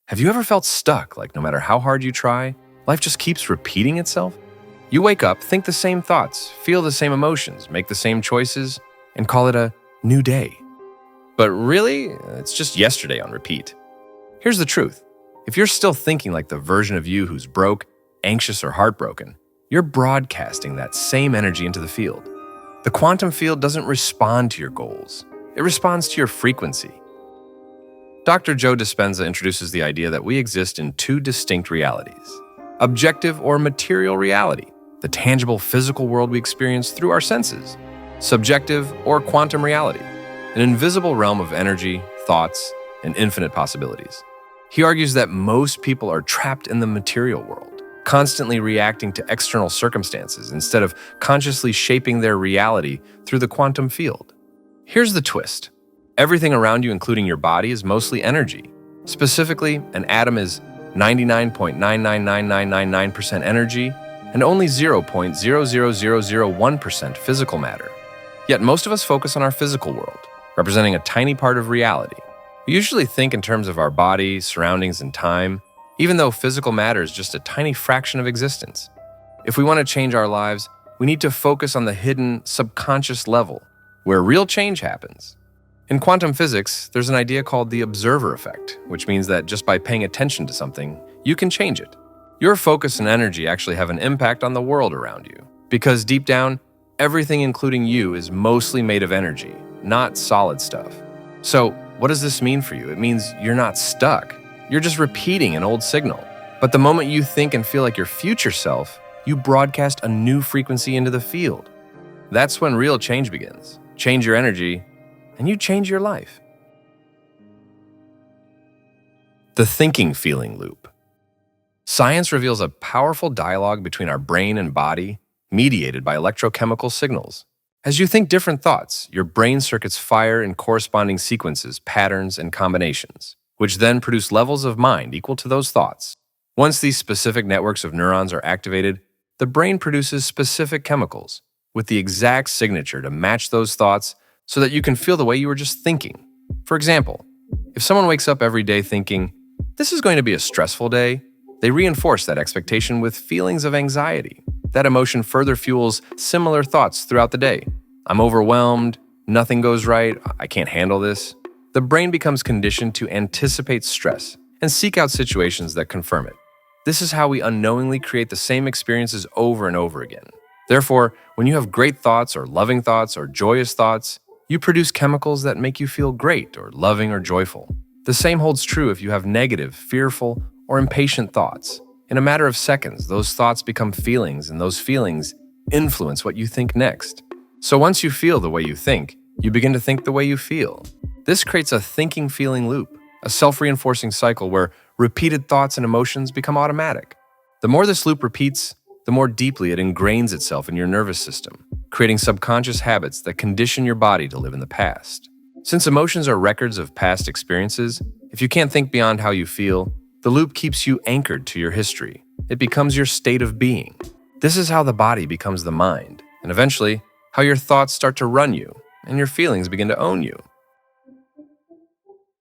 Have you ever felt stuck, like no matter how hard you try, life just keeps repeating itself? You wake up, think the same thoughts, feel the same emotions, make the same choices, and call it a new day. But really, it's just yesterday on repeat. Here's the truth. If you're still thinking like the version of you who's broke, anxious, or heartbroken, you're broadcasting that same energy into the field. The quantum field doesn't respond to your goals. It responds to your frequency. Dr. Joe Dispenza introduces the idea that we exist in two distinct realities: objective or material reality, the tangible physical world we experience through our senses; subjective or quantum reality, an invisible realm of energy, thoughts, and infinite possibilities. He argues that most people are trapped in the material world, constantly reacting to external circumstances instead of consciously shaping their reality through the quantum field. Here's the twist. Everything around you, including your body, is mostly energy. Specifically, an atom is 99.999999% energy and only 0.00001% physical matter. Yet most of us focus on our physical world, representing a tiny part of reality. We usually think in terms of our body, surroundings, and time, even though physical matter is just a tiny fraction of existence. If we want to change our lives, we need to focus on the hidden, subconscious level, where real change happens. In quantum physics, there's an idea called the observer effect, which means that just by paying attention to something, you can change it. Your focus and energy actually have an impact on the world around you, because deep down, everything including you is mostly made of energy, not solid stuff. So, what does this mean for you? It means you're not stuck. You're just repeating an old signal. But the moment you think and feel like your future self, you broadcast a new frequency into the field. That's when real change begins. Change your energy, and you change your life. The thinking-feeling loop. Science reveals a powerful dialogue between our brain and body, mediated by electrochemical signals. As you think different thoughts, your brain circuits fire in corresponding sequences, patterns, and combinations, which then produce levels of mind equal to those thoughts. Once these specific networks of neurons are activated, the brain produces specific chemicals with the exact signature to match those thoughts so that you can feel the way you were just thinking. For example, if someone wakes up every day thinking, "This is going to be a stressful day," they reinforce that expectation with feelings of anxiety. That emotion further fuels similar thoughts throughout the day. "I'm overwhelmed, nothing goes right, I can't handle this." The brain becomes conditioned to anticipate stress and seek out situations that confirm it. This is how we unknowingly create the same experiences over and over again. Therefore, when you have great thoughts or loving thoughts or joyous thoughts, you produce chemicals that make you feel great or loving or joyful. The same holds true if you have negative, fearful, or impatient thoughts. In a matter of seconds, those thoughts become feelings, and those feelings influence what you think next. So once you feel the way you think, you begin to think the way you feel. This creates a thinking-feeling loop, a self-reinforcing cycle where repeated thoughts and emotions become automatic. The more this loop repeats, the more deeply it ingrains itself in your nervous system, creating subconscious habits that condition your body to live in the past. Since emotions are records of past experiences, if you can't think beyond how you feel, the loop keeps you anchored to your history. It becomes your state of being. This is how the body becomes the mind, and eventually, how your thoughts start to run you, and your feelings begin to own you.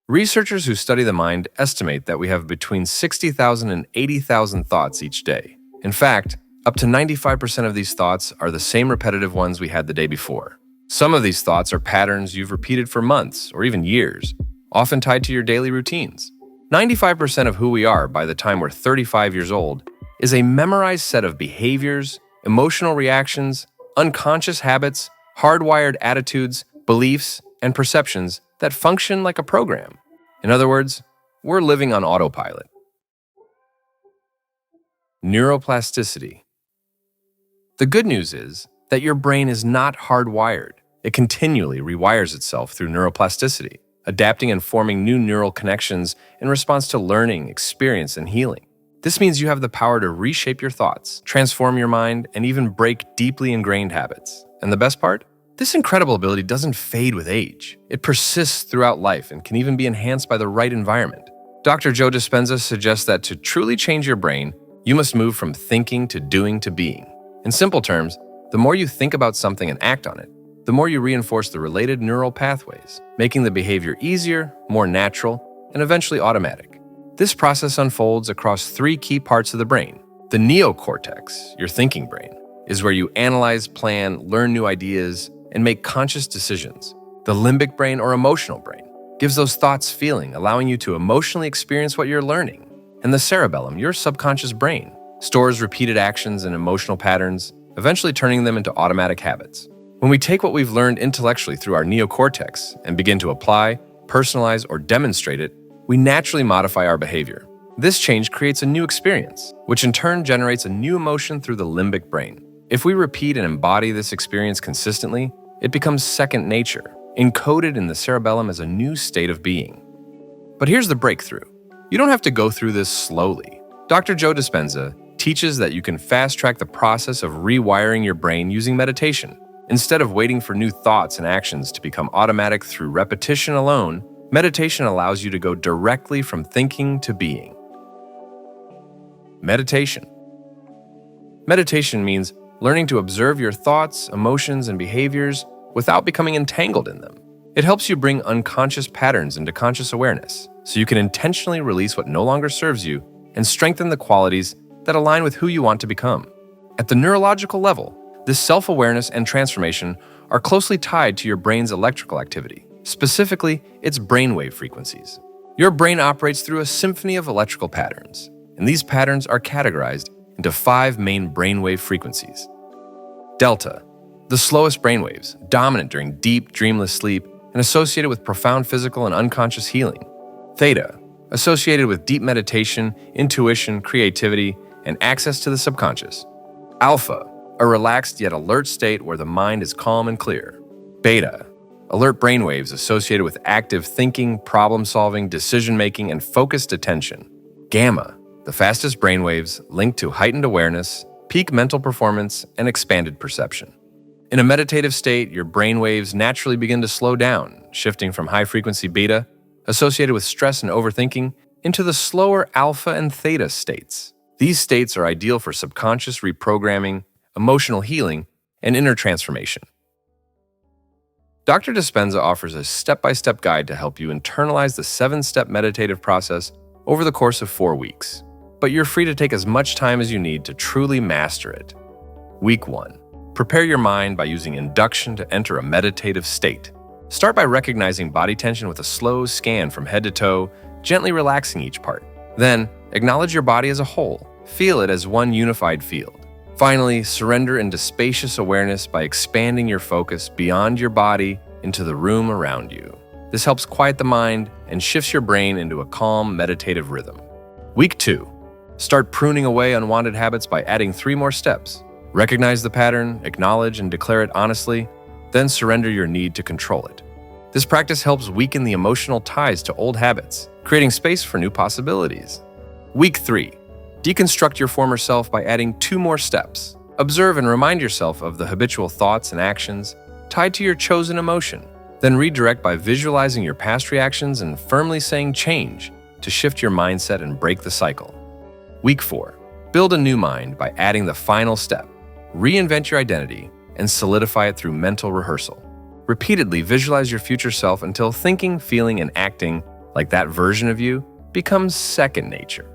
Researchers who study the mind estimate that we have between 60,000 and 80,000 thoughts each day. In fact, up to 95% of these thoughts are the same repetitive ones we had the day before. Some of these thoughts are patterns you've repeated for months or even years, often tied to your daily routines. 95% of who we are by the time we're 35 years old is a memorized set of behaviors, emotional reactions, unconscious habits, hardwired attitudes, beliefs, and perceptions that function like a program. In other words, we're living on autopilot. Neuroplasticity. The good news is that your brain is not hardwired. It continually rewires itself through neuroplasticity, adapting and forming new neural connections in response to learning, experience, and healing. This means you have the power to reshape your thoughts, transform your mind, and even break deeply ingrained habits. And the best part? This incredible ability doesn't fade with age. It persists throughout life and can even be enhanced by the right environment. Dr. Joe Dispenza suggests that to truly change your brain, you must move from thinking to doing to being. In simple terms, the more you think about something and act on it, the more you reinforce the related neural pathways, making the behavior easier, more natural, and eventually automatic. This process unfolds across three key parts of the brain. The neocortex, your thinking brain, is where you analyze, plan, learn new ideas, and make conscious decisions. The limbic brain or emotional brain gives those thoughts feeling, allowing you to emotionally experience what you're learning. And the cerebellum, your subconscious brain, stores repeated actions and emotional patterns, eventually turning them into automatic habits. When we take what we've learned intellectually through our neocortex and begin to apply, personalize, or demonstrate it, we naturally modify our behavior. This change creates a new experience, which in turn generates a new emotion through the limbic brain. If we repeat and embody this experience consistently, it becomes second nature, encoded in the cerebellum as a new state of being. But here's the breakthrough. You don't have to go through this slowly. Dr. Joe Dispenza teaches that you can fast-track the process of rewiring your brain using meditation. Instead of waiting for new thoughts and actions to become automatic through repetition alone, meditation allows you to go directly from thinking to being. Meditation. Meditation means learning to observe your thoughts, emotions, and behaviors without becoming entangled in them. It helps you bring unconscious patterns into conscious awareness, so you can intentionally release what no longer serves you and strengthen the qualities that align with who you want to become. At the neurological level, this self-awareness and transformation are closely tied to your brain's electrical activity, specifically its brainwave frequencies. Your brain operates through a symphony of electrical patterns, and these patterns are categorized into 5 main brainwave frequencies. Delta, the slowest brainwaves, dominant during deep, dreamless sleep and associated with profound physical and unconscious healing. Theta, associated with deep meditation, intuition, creativity, and access to the subconscious. Alpha, a relaxed yet alert state where the mind is calm and clear. Beta, alert brainwaves associated with active thinking, problem-solving, decision-making, and focused attention. Gamma, the fastest brainwaves linked to heightened awareness, peak mental performance, and expanded perception. In a meditative state, your brainwaves naturally begin to slow down, shifting from high-frequency beta, associated with stress and overthinking, into the slower alpha and theta states. These states are ideal for subconscious reprogramming, emotional healing, and inner transformation. Dr. Dispenza offers a step-by-step guide to help you internalize the 7-step meditative process over the course of 4 weeks. But you're free to take as much time as you need to truly master it. Week 1. Prepare your mind by using induction to enter a meditative state. Start by recognizing body tension with a slow scan from head to toe, gently relaxing each part. Then, acknowledge your body as a whole. Feel it as one unified field. Finally, surrender into spacious awareness by expanding your focus beyond your body into the room around you. This helps quiet the mind and shifts your brain into a calm, meditative rhythm. Week 2. Start pruning away unwanted habits by adding 3 more steps. Recognize the pattern, acknowledge and declare it honestly, then surrender your need to control it. This practice helps weaken the emotional ties to old habits, creating space for new possibilities. Week 3. Deconstruct your former self by adding 2 more steps. Observe and remind yourself of the habitual thoughts and actions tied to your chosen emotion. Then redirect by visualizing your past reactions and firmly saying change to shift your mindset and break the cycle. Week 4. Build a new mind by adding the final step. Reinvent your identity and solidify it through mental rehearsal. Repeatedly visualize your future self until thinking, feeling, and acting like that version of you becomes second nature.